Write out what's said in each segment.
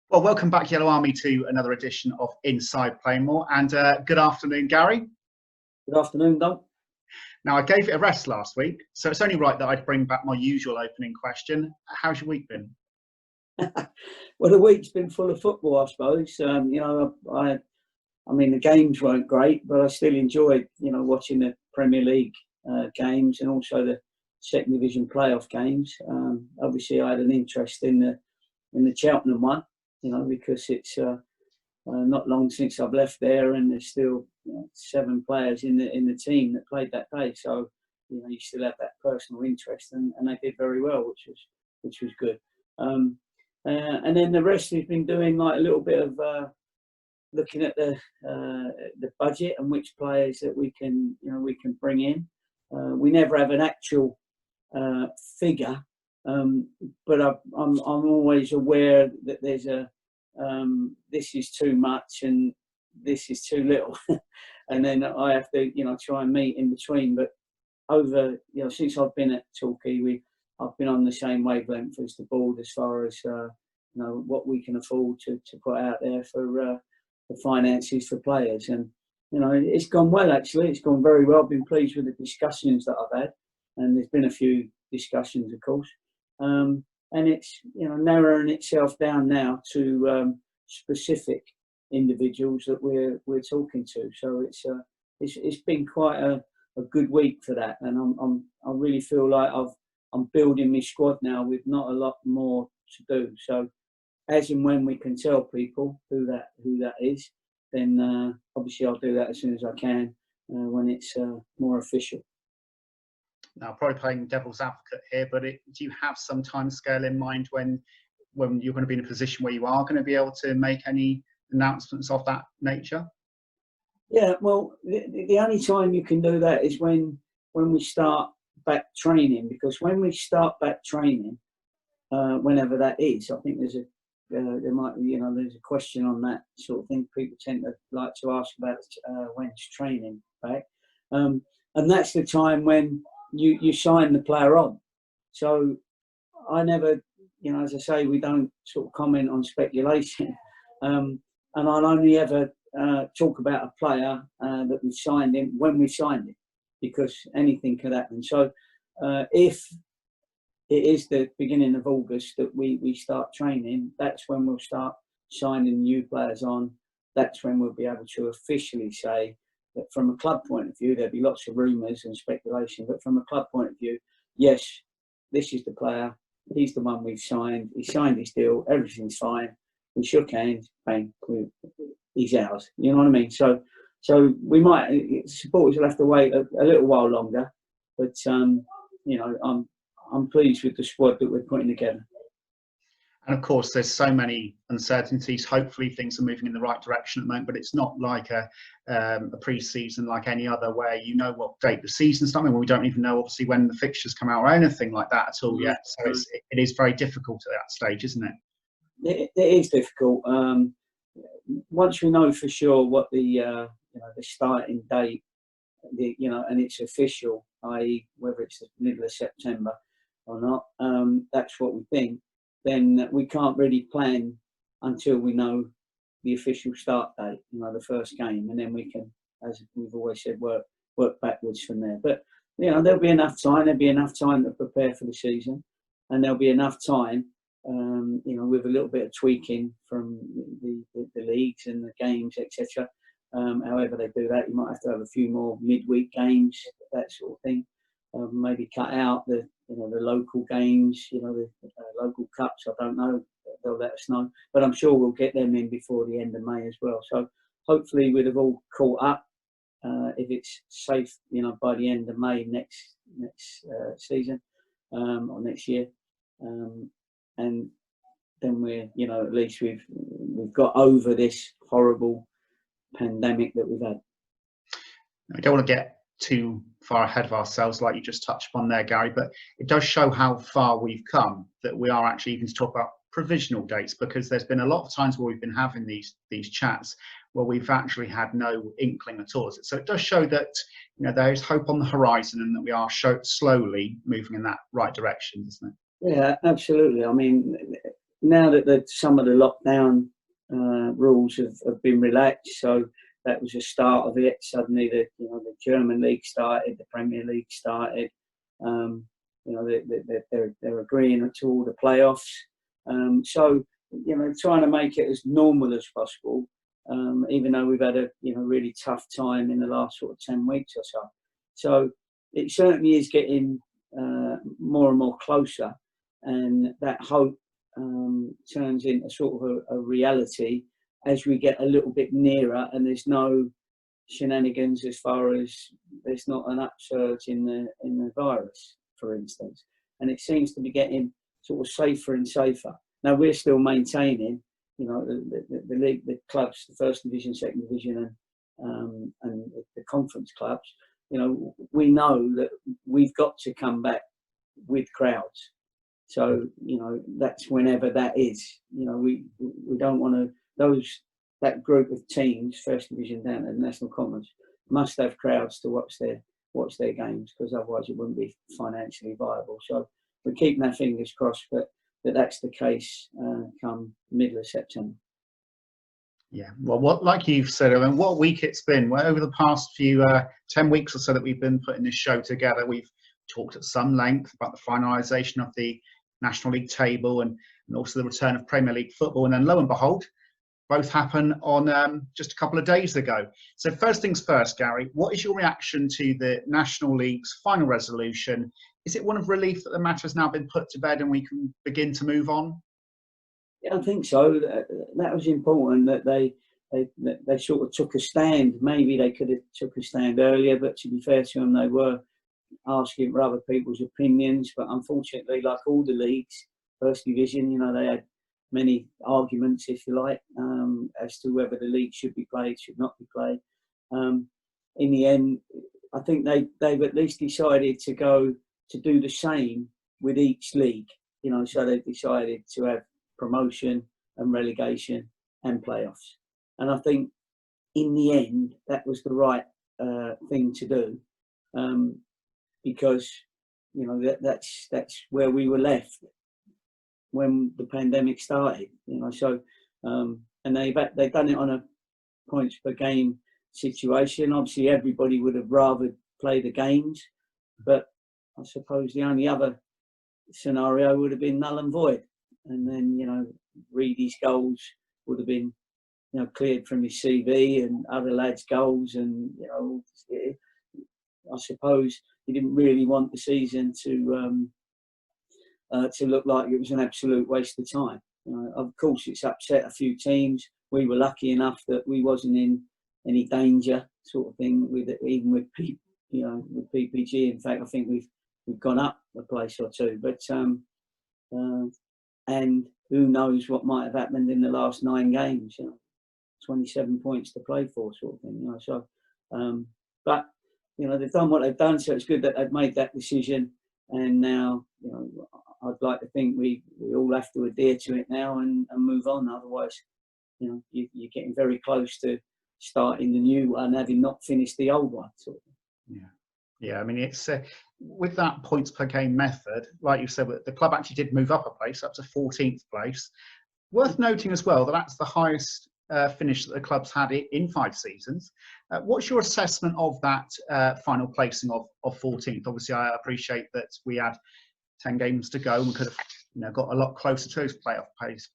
Well, welcome back, Yellow Army, to another edition of Inside Plainmoor. And good afternoon, Gary. Good afternoon, Don. Now, I gave it a rest last week, so it's only right that I'd bring back my usual opening question. How's your week been? Well, the week's been full of football, I suppose. I mean, the games weren't great, but I still enjoyed, watching the Premier League games and also the Second Division playoff games. Obviously, I had an interest in the Cheltenham one, because it's not long since I've left there, and there's still 7 players in the team that played that day. So, you still have that personal interest, and they did very well, which was good. And then the rest has been doing like a little bit of looking at the budget and which players that we can bring in. We never have an actual figure, but I'm always aware that there's this is too much and this is too little, and then I have to try and meet in between. But over since I've been at Torquay, I've been on the same wavelength as the board as far as what we can afford to put out there for the finances for players. And it's gone well, actually. It's gone very well. I've been pleased with the discussions that I've had, and there's been a few discussions, of course, and it's narrowing itself down now to specific individuals that we're talking to. So it's been quite a good week for that, and I really feel like I'm building my squad now with not a lot more to do. So as and when we can tell people who that is, then obviously I'll do that as soon as I can when it's more official. Now, probably playing devil's advocate here, but do you have some time scale in mind when you're going to be in a position where you are going to be able to make any announcements of that nature? Yeah, well, the only time you can do that is when we start back training, because when we start back training, whenever that is, I think there's a question on that sort of thing. People tend to like to ask about when's training back, and that's the time when you sign the player on. So I never, as I say, we don't sort of comment on speculation, and I'll only ever talk about a player that we've signed in when we signed it, because anything could happen. So if it is the beginning of August that we start training, that's when we'll start signing new players on. That's when we'll be able to officially say that from a club point of view, there'll be lots of rumours and speculation, but from a club point of view, yes, this is the player, he's the one we've signed, he signed his deal, everything's fine, we shook hands, bang, he's ours. You know what I mean? So we might, supporters will have to wait a little while longer, but I'm pleased with the squad that we're putting together. And of course, there's so many uncertainties. Hopefully, things are moving in the right direction at the moment. But it's not like a pre-season like any other, where what date the season's starting. When we don't even know, obviously, when the fixtures come out or anything like that at all yet. So it is very difficult at that stage, isn't it? It is difficult. Once we know for sure what the starting date, and it's official, i.e., whether it's the middle of September or not, that's what we think. Then we can't really plan until we know the official start date, the first game, and then we can, as we've always said, work backwards from there. But there'll be enough time. There'll be enough time to prepare for the season, and there'll be enough time, with a little bit of tweaking from the leagues and the games, etc. However they do that, you might have to have a few more midweek games, that sort of thing. Maybe cut out the local games, the local cups. I don't know. They'll let us know, but I'm sure we'll get them in before the end of May as well. So hopefully we'd have all caught up if it's safe, by the end of May next season or next year, and then we're at least we've got over this horrible pandemic that we've had. I don't want to get too far ahead of ourselves, like you just touched upon there, Gary, but it does show how far we've come that we are actually even to talk about provisional dates, because there's been a lot of times where we've been having these chats where we've actually had no inkling at all. So it does show that there is hope on the horizon, and that we are slowly moving in that right direction, isn't it? Yeah, absolutely. I mean, now that some of the lockdown rules have been relaxed, so that was the start of it. Suddenly, the German league started, the Premier League started. They're agreeing to all the playoffs. So trying to make it as normal as possible. Even though we've had a really tough time in the last sort of 10 weeks or so. So it certainly is getting more and more closer, and that hope turns into sort of a reality as we get a little bit nearer, and there's no shenanigans as far as there's not an upsurge in the virus, for instance. And it seems to be getting sort of safer and safer. Now we're still maintaining, the league, the clubs, the first division, second division, and the conference clubs. We know that we've got to come back with crowds. So that's whenever that is. We don't want to that group of teams, first division down to the national conference, must have crowds to watch their games, because otherwise it wouldn't be financially viable. So we're keeping our fingers crossed, but that's the case come middle of September. Yeah, well, like you've said, I mean, what a week it's been. Well, over the past few 10 weeks or so that we've been putting this show together, we've talked at some length about the finalisation of the National League table and also the return of Premier League football. And then lo and behold, both happen on just a couple of days ago. So first things first, Gary, what is your reaction to the National League's final resolution? Is it one of relief that the matter has now been put to bed and we can begin to move on? Yeah, I think so. That was important that they sort of took a stand. Maybe they could have took a stand earlier, but to be fair to them, they were asking for other people's opinions. But unfortunately, like all the leagues, first division, they had many arguments, if you like, as to whether the league should be played, should not be played. In the end, I think they've at least decided to do the same with each league. So they've decided to have promotion and relegation and playoffs. And I think in the end, that was the right thing to do, because that's where we were left when the pandemic started. So and they've done it on a points per game situation. Obviously, everybody would have rather play the games, but I suppose the only other scenario would have been null and void. And then, Reedy's goals would have been, cleared from his CV, and other lads' goals. And, I suppose he didn't really want the season to look like it was an absolute waste of time. Of course, it's upset a few teams. We were lucky enough that we wasn't in any danger, sort of thing, even with PPG. In fact, I think we've gone up a place or two. But and who knows what might have happened in the last 9 games? 27 points to play for, sort of thing. So, but they've done what they've done. So it's good that they've made that decision. And now, I'd like to think we all have to adhere to it now and move on. Otherwise, you're getting very close to starting the new one, having not finished the old one, sort of thing. Yeah. I mean, it's with that points per game method, like you said, the club actually did move up a place, up to 14th place. Worth noting as well that that's the highest finish that the club's had in 5 seasons. What's your assessment of that final placing of 14th? Obviously, I appreciate that we had 10 games to go and we could have got a lot closer to those playoff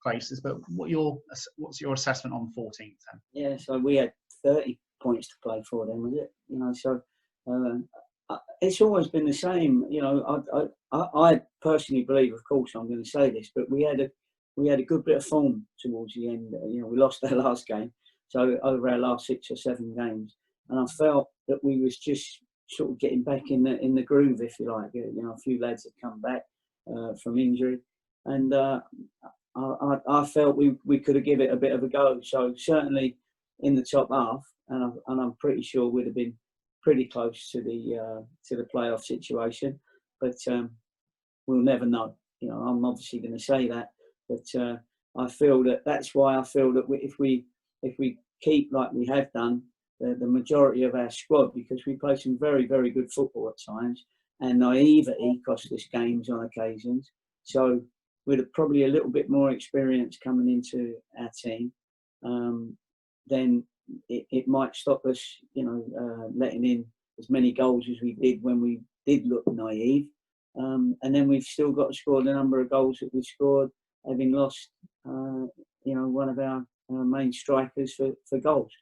places, but what's your assessment on 14th then? Yeah, so we had 30 points to play for then, was it? So it's always been the same. I personally believe, of course, I'm going to say this, but we had a good bit of form towards the end. We lost our last game, so over our last 6 or 7 games, and I felt that we was just sort of getting back in the groove, if you like. A few lads had come back from injury, and I felt we could have given it a bit of a go. So certainly in the top half, and I'm pretty sure we'd have been pretty close to the playoff situation, but we'll never know. I'm obviously going to say that, but I feel that's why I feel that if we keep like we have done, the majority of our squad, because we play some very, very good football at times, and naivety cost us games on occasions. So with probably a little bit more experience coming into our team, then it might stop us, letting in as many goals as we did when we did look naive. And then we've still got to score the number of goals that we've scored, having lost, one of our main strikers for goals.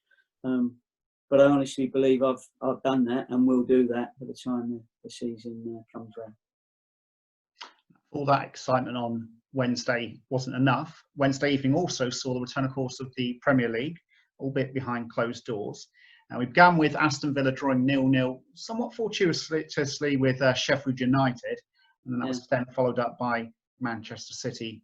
But I honestly believe I've done that and will do that by the time the season comes round. All that excitement on Wednesday wasn't enough. Wednesday evening also saw the return, of course, of the Premier League, albeit behind closed doors. We began with Aston Villa drawing 0-0, somewhat fortuitously with Sheffield United, and then that was then followed up by Manchester City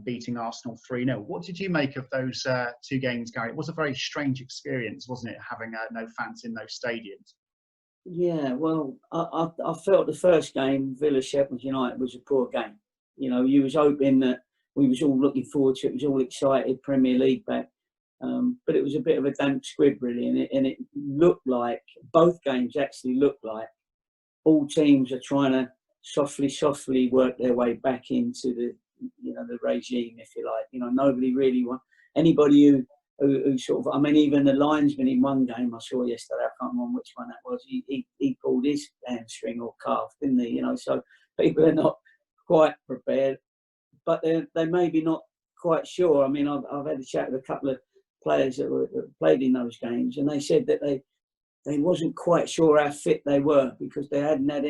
beating Arsenal 3-0. What did you make of those two games, Gary? It was a very strange experience, wasn't it, having no fans in those stadiums? Yeah, well, I felt the first game, Villa-Sheffield United, was a poor game. You was hoping that we was all looking forward to it. It was all excited, Premier League back. But it was a bit of a damp squib, really, and it looked like, both games actually looked like, all teams are trying to softly work their way back into the regime, if you like. Nobody really anybody who sort of, I mean, even the linesman in one game I saw yesterday, I can't remember which one that was, he pulled his hamstring or calf, didn't he? So people are not quite prepared, but they may be not quite sure. I mean, I've had a chat with a couple of players that played in those games, and they said that they wasn't quite sure how fit they were because they hadn't had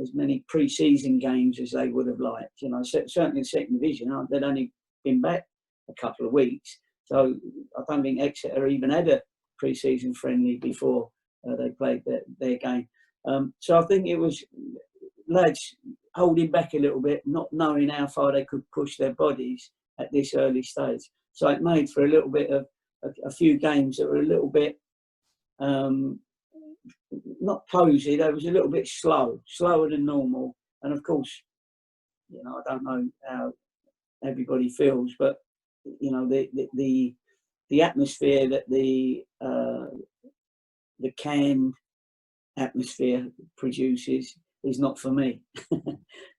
as many pre-season games as they would have liked. Certainly in second division, they'd only been back a couple of weeks, so I don't think Exeter even had a pre-season friendly before they played their game. So I think it was lads holding back a little bit, not knowing how far they could push their bodies at this early stage. So it made for a little bit of a few games that were a little bit not posy. They was a little bit slower than normal. And of course, I don't know how everybody feels, but the atmosphere that the canned atmosphere produces is not for me.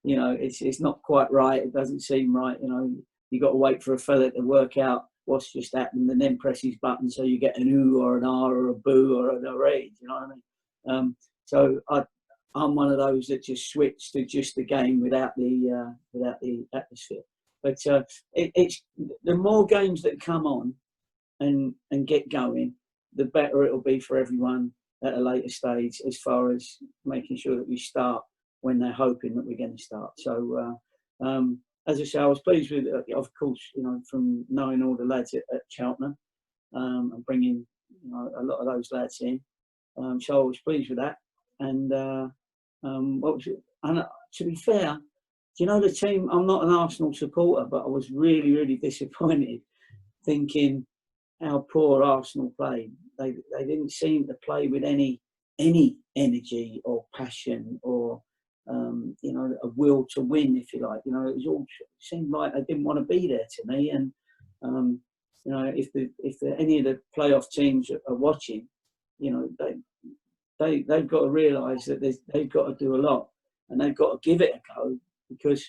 It's not quite right. It doesn't seem right. You got to wait for a fella to work out what's just happened and then press his button so you get an ooh or an ah or a boo or an array. You know what I mean? So I'm one of those that just switch to just the game without the atmosphere. But it's the more games that come on and get going, the better it'll be for everyone at a later stage, as far as making sure that we start when they're hoping that we're going to start. So, as I say, I was pleased with, of course, from knowing all the lads at Cheltenham and bringing a lot of those lads in. So I was pleased with that. And what was it? And to be fair, the team, I'm not an Arsenal supporter, but I was really, really disappointed thinking how poor Arsenal played. They didn't seem to play with any energy or passion or a will to win, if you like. It was all seemed like they didn't want to be there to me. And if any of the playoff teams are watching, they've got to realise that they've got to do a lot and they've got to give it a go, because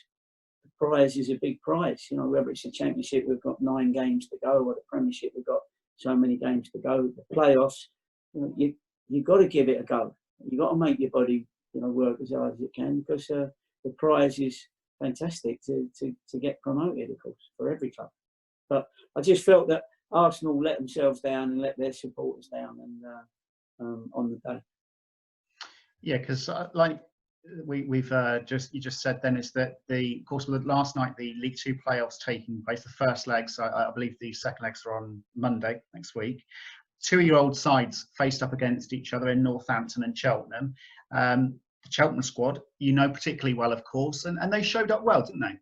the prize is a big prize. Whether it's the Championship, we've got 9 games to go, or the Premiership, we've got so many games to go. The playoffs, you've got to give it a go. You've got to make your body, work as hard as it can, because the prize is fantastic to get promoted, of course, for every club. But I just felt that Arsenal let themselves down and let their supporters down, and on the day. Yeah, because like we've you just said then, is that of course with last night the League Two playoffs taking place, the first legs, I believe the second legs are on Monday next week. 2-year-old sides faced up against each other in Northampton and Cheltenham. The Cheltenham squad, particularly well, of course, and they showed up well, didn't they?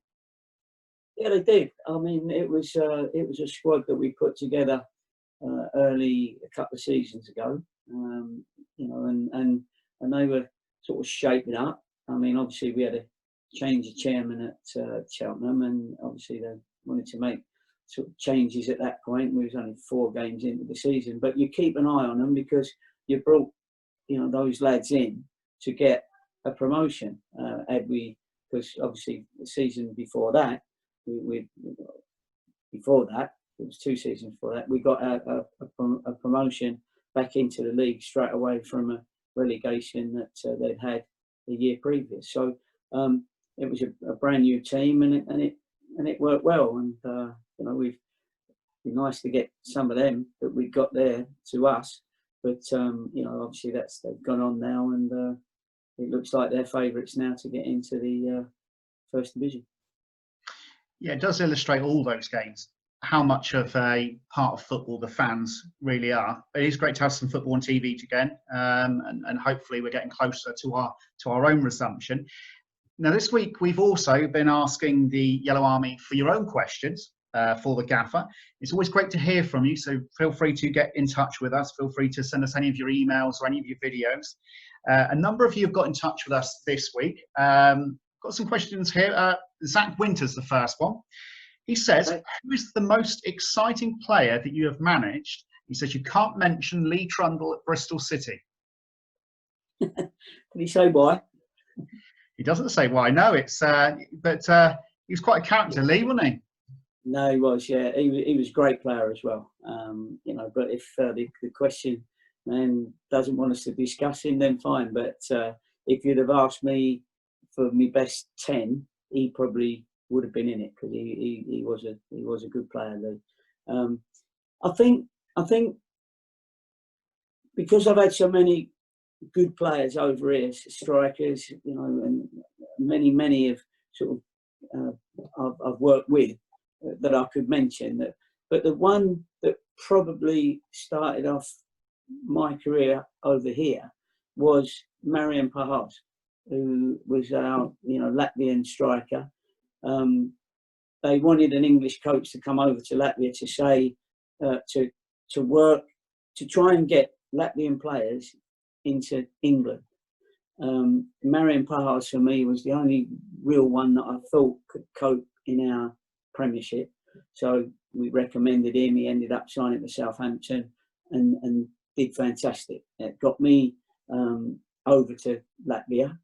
Yeah, they did. I mean, it was a squad that we put together early a couple of seasons ago, and they were sort of shaping up. I mean, obviously we had a change of chairman at Cheltenham, and obviously they wanted to make sort of changes at that point. We was only 4 games into the season, but you keep an eye on them because you brought those lads in to get a promotion. Had we because obviously the season before that, before that, it was 2 seasons before that, we got a promotion back into the league straight away from a relegation that they'd had the year previous. So it was a brand new team, and it worked well. And you know, we've been nice to get some of them that we got there to us, but you know, obviously they've gone on now, and it looks like they're favourites now to get into the first division. Yeah, it does illustrate all those games how much of a part of football the fans really are. It is great to have some football on TV again, and hopefully we're getting closer to our own resumption. Now, this week we've also been asking the Yellow Army for your own questions for the Gaffer. It's always great to hear from you, so feel free to get in touch with us. Feel free to send us any of your emails or any of your videos. A number of you have got in touch with us this week. Got some questions here. Zach Winter's the first one. He says, who is the most exciting player that you have managed? He says you can't mention Lee Trundle at Bristol City. Did he say why? He doesn't say why. No, it's but he was quite a character, Lee, wasn't he? No, he was. Yeah, he was a great player as well. You know, but if the question man doesn't want us to discuss him, then fine. But if you'd have asked me for my best 10, he probably would have been in it, because he was a good player, Lee. I think because I've had so many good players over here, strikers, you know, and many of sort of I've worked with that I could mention. But the one that probably started off my career over here was Marian Pahas, who was our, you know, Latvian striker. They wanted an English coach to come over to Latvia to say to work to try and get Latvian players into England. Marian Pahas for me was the only real one that I thought could cope in our Premiership. So we recommended him. He ended up signing for Southampton and did fantastic. It got me over to Latvia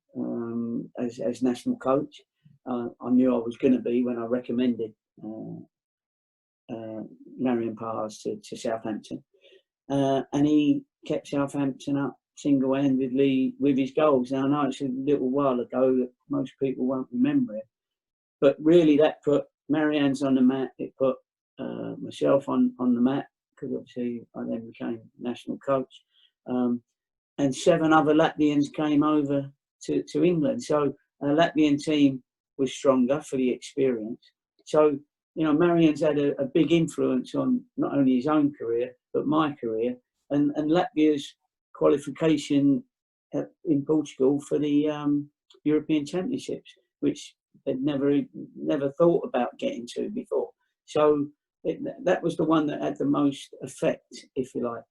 as national coach. I knew I was going to be when I recommended Marian Pahas to Southampton. And he kept Southampton up single-handedly with his goals. Now, I know it's a little while ago that most people won't remember it, but really that put Marianne's on the map. It put myself on the map, because obviously I then became national coach. And 7 other Latvians came over to England. So our Latvian team was stronger for the experience. So, you know, Marianne's had a big influence on not only his own career, but my career, and Latvia's qualification in Portugal for the European Championships, which they'd never thought about getting to before. So that was the one that had the most effect, if you like.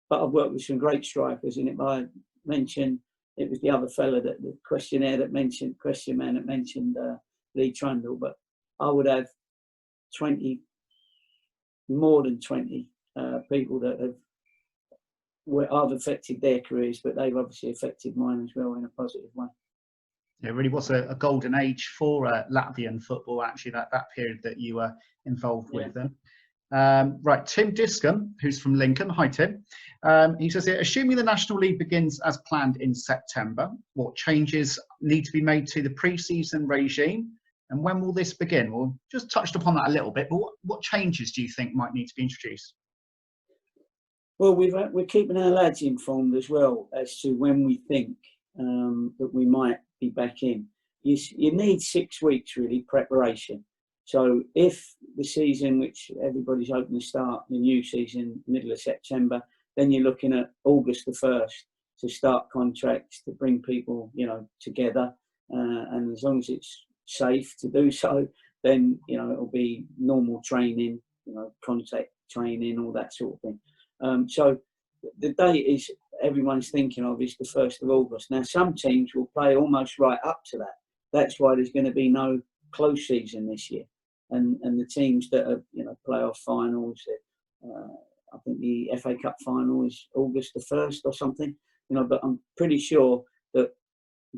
But I've worked with some great strikers, and if I mentioned, it was the other fella, that the question man that mentioned Lee Trundle, but I would have 20, more than 20 people that I've affected their careers, but they've obviously affected mine as well in a positive way. It really was a golden age for Latvian football, actually, that period that you were involved with them. Right, Tim Discom, who's from Lincoln. Hi, Tim. He says here, assuming the National League begins as planned in September, what changes need to be made to the pre-season regime, and when will this begin? Well, just touched upon that a little bit, but what changes do you think might need to be introduced? Well, we're keeping our lads informed as well as to when we think that we might be back in. You need 6 weeks, really, preparation. So if the season, which everybody's hoping to start, the new season, middle of September, then you're looking at August the 1st to start contracts, to bring people, you know, together. And as long as it's safe to do so, then, you know, it'll be normal training, you know, contact training, all that sort of thing. So the date is everyone's thinking of is the 1st of August. Now, some teams will play almost right up to that. That's why there's going to be no close season this year. And the teams that are, you know, playoff finals, I think the FA Cup final is August the 1st or something, you know, but I'm pretty sure that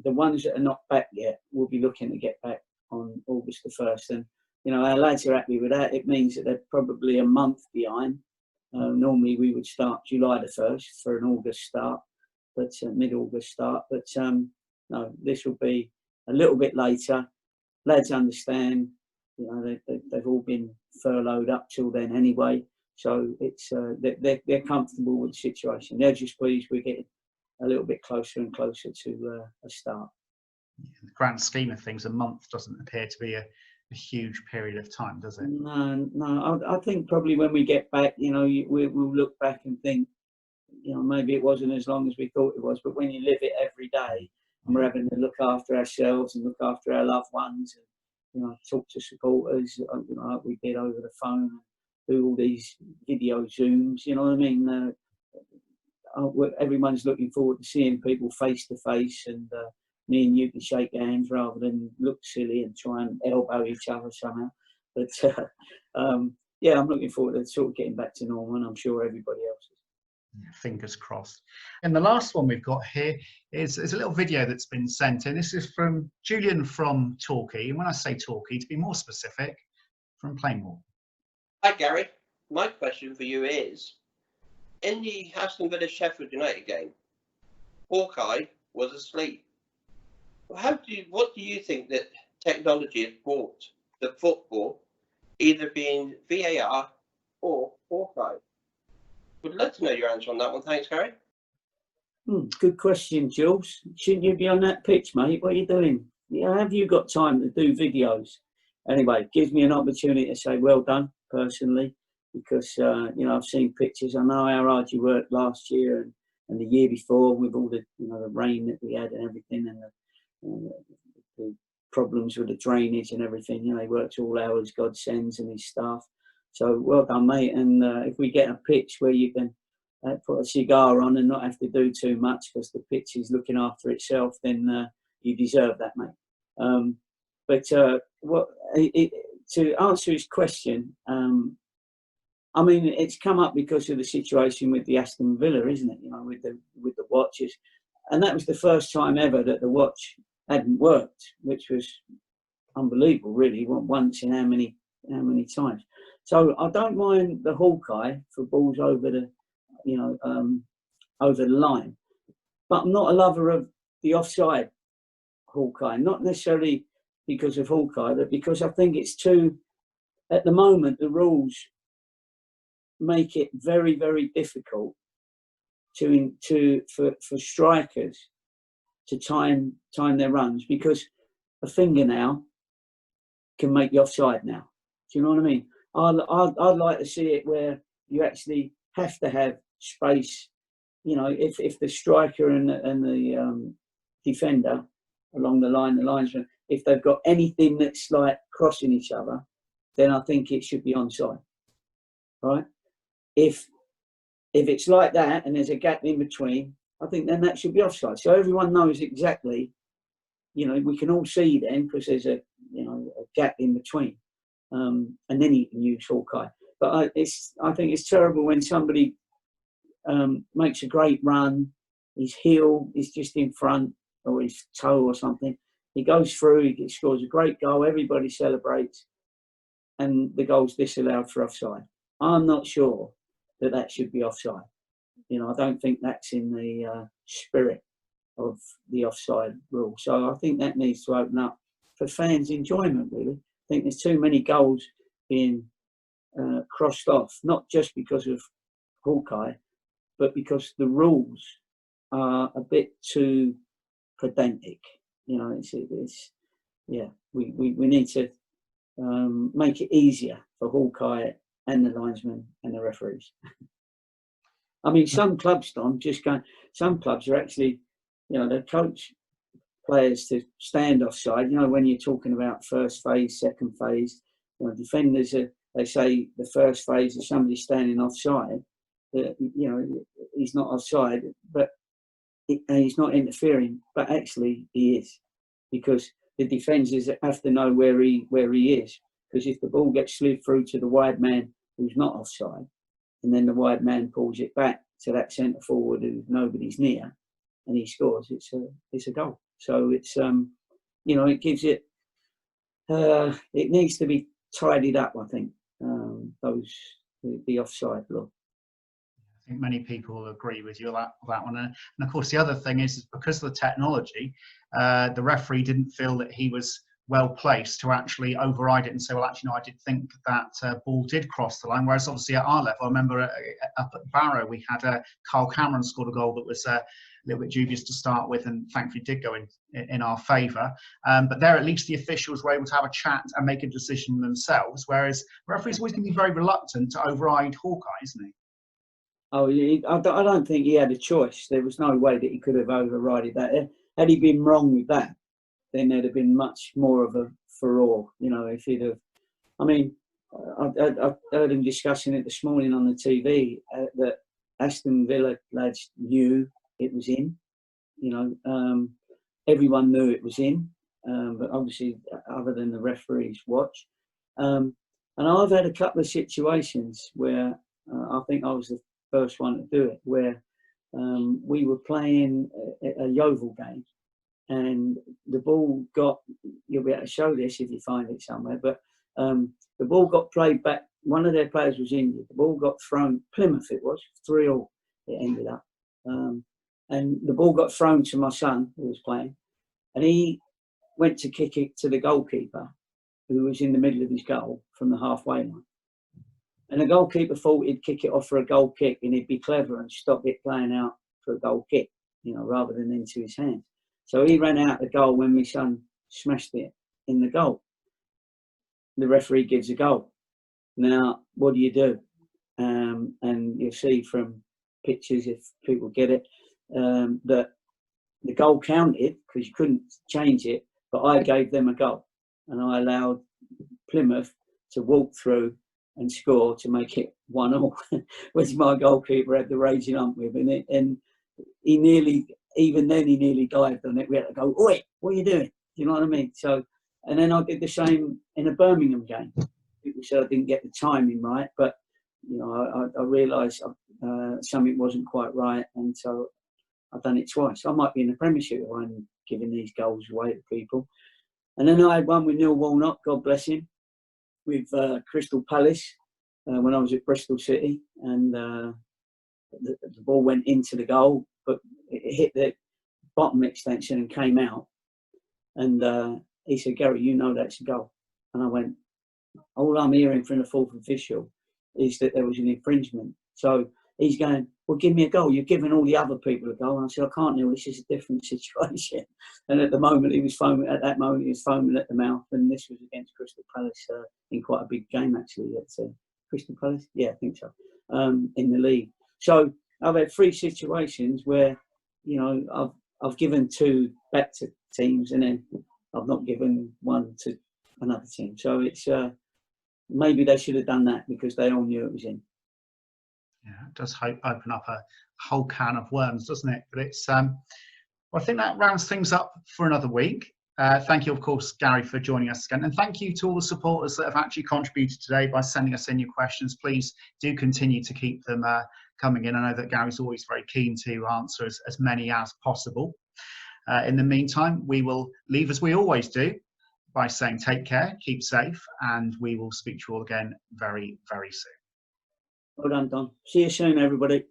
the ones that are not back yet will be looking to get back on August the 1st. And, you know, our lads are happy with that. It means that they're probably a month behind. Normally we would start July the 1st for an August start, but mid-August start. But no, this will be a little bit later. Lads understand, you know, they've all been furloughed up till then anyway. So it's they're comfortable with the situation. They're just pleased we're getting a little bit closer and closer to a start. In the grand scheme of things, a month doesn't appear to be a huge period of time, does it? No. I think probably when we get back, you know, we'll look back and think, you know, maybe it wasn't as long as we thought it was. But when you live it every day, and we're having to look after ourselves and look after our loved ones, and, you know, talk to supporters, you know, like we did over the phone, do all these video Zooms, you know what I mean? Everyone's looking forward to seeing people face to face, and me and you can shake hands rather than look silly and try and elbow each other somehow. But yeah, I'm looking forward to sort of getting back to normal, and I'm sure everybody else is. Fingers crossed. And the last one we've got here is a little video that's been sent in. This is from Julian from Torquay. And when I say Torquay, to be more specific, from Plainmoor. Hi, Gary. My question for you is, in the Aston Villa Sheffield United game, Hawkeye was asleep. What do you think that technology has brought to football, either being VAR or Hawkeye? Would love to know your answer on that one. Thanks, Gary. Good question, Jules. Shouldn't you be on that pitch, mate? What are you doing? Yeah, have you got time to do videos? Anyway, it gives me an opportunity to say well done, personally, because, you know, I've seen pictures. I know how hard you worked last year and the year before with all the, you know, the rain that we had and everything, and the problems with the drainage and everything. You know, he worked all hours God sends and his staff. So well done, mate. And if we get a pitch where you can put a cigar on and not have to do too much because the pitch is looking after itself, then you deserve that, mate. But to answer his question, I mean, it's come up because of the situation with the Aston Villa, isn't it? You know, with the watches, and that was the first time ever that the watch hadn't worked, which was unbelievable, really. Once in how many times? So I don't mind the Hawkeye for balls over the, you know, over the line, but I'm not a lover of the offside Hawkeye. Not necessarily because of Hawkeye, but because I think it's too. At the moment, the rules make it very, very difficult for strikers to time their runs, because a fingernail can make you offside now. Do you know what I mean? I'd like to see it where you actually have to have space. You know, if the striker and the defender along the line, the linesman, if they've got anything that's like crossing each other, then I think it should be onside, right? If it's like that and there's a gap in between, I think then that should be offside. So everyone knows exactly. You know, we can all see then because there's a gap in between. And then you can use Hawkeye. But I think it's terrible when somebody makes a great run, his heel is just in front, or his toe or something. He goes through, he scores a great goal, everybody celebrates, and the goal's disallowed for offside. I'm not sure that should be offside. You know, I don't think that's in the spirit of the offside rule. So I think that needs to open up for fans' enjoyment, really. I think there's too many goals being crossed off, not just because of Hawkeye, but because the rules are a bit too pedantic. You know, we need to make it easier for Hawkeye and the linesmen and the referees. I mean, some clubs, Don, some clubs are actually, you know, they coach players to stand offside. You know, when you're talking about first phase, second phase, you know, defenders they say the first phase is somebody standing offside. You know, he's not offside, but he's not interfering. But actually, he is, because the defenders have to know where he is. Because if the ball gets slid through to the wide man who's not offside, and then the wide man pulls it back to that centre forward who nobody's near, and he scores, it's a goal. So it's you know, it gives it it needs to be tidied up, I think. The offside law. I think many people will agree with you on that one. And of course, the other thing is because of the technology, the referee didn't feel that he was well placed to actually override it and say, well, actually, no, I did think that ball did cross the line. Whereas obviously at our level, I remember up at Barrow, we had Carl Cameron scored a goal that was a little bit dubious to start with, and thankfully did go in our favour. But there, at least the officials were able to have a chat and make a decision themselves. Whereas referees always can be very reluctant to override Hawkeye, isn't he? Oh, I don't think he had a choice. There was no way that he could have overridden that. Had he been wrong with that, then there'd have been much more of a furore, you know, if he'd have. I mean, I heard him discussing it this morning on the TV that Aston Villa lads knew it was in. You know, everyone knew it was in, but obviously, other than the referee's watch. And I've had a couple of situations where I think I was the first one to do it, where we were playing a Yeovil game, and the ball got, you'll be able to show this if you find it somewhere, but the ball got played back. One of their players was injured. The ball got thrown, Plymouth it was, 3-3 it ended up. And the ball got thrown to my son who was playing, and he went to kick it to the goalkeeper who was in the middle of his goal from the halfway line. And the goalkeeper thought he'd kick it off for a goal kick and he'd be clever and stop it playing out for a goal kick, you know, rather than into his hands. So he ran out the goal when my son smashed it in the goal. The referee gives a goal. Now, what do? And you'll see from pictures, if people get it, that the goal counted because you couldn't change it, but I gave them a goal. And I allowed Plymouth to walk through and score to make it 1-1, which my goalkeeper had the raging ump with. And he nearly, even then, he nearly dived on it. We had to go, oi, what are you doing? Do you know what I mean? So, and then I did the same in a Birmingham game. People said I didn't get the timing right, but you know, I realised something wasn't quite right, and so I've done it twice. I might be in the Premiership if I'm giving these goals away to people. And then I had one with Neil Walnut, God bless him, with Crystal Palace when I was at Bristol City, and the ball went into the goal, but it hit the bottom extension and came out. And he said, Gary, you know that's a goal. And I went, all I'm hearing from the fourth official is that there was an infringement. So he's going, well, give me a goal. You're giving all the other people a goal. And I said, I can't, Neil, this is a different situation. And at the moment, he was foaming at the mouth. And this was against Crystal Palace in quite a big game, actually. At Crystal Palace? Yeah, I think so, in the league. So I've had 3 situations where, you know, I've given 2 back to teams, and then I've not given 1 to another team. So it's maybe they should have done that because they all knew it was in. Yeah, it does open up a whole can of worms, doesn't it? But it's well, I think that rounds things up for another week. Thank you, of course, Gary, for joining us again, and thank you to all the supporters that have actually contributed today by sending us in your questions. Please do continue to keep them coming in. I know that Gary's always very keen to answer as many as possible. In the meantime, we will leave as we always do by saying take care, keep safe, and we will speak to you all again very, very soon. Well done, Don. See you soon, everybody.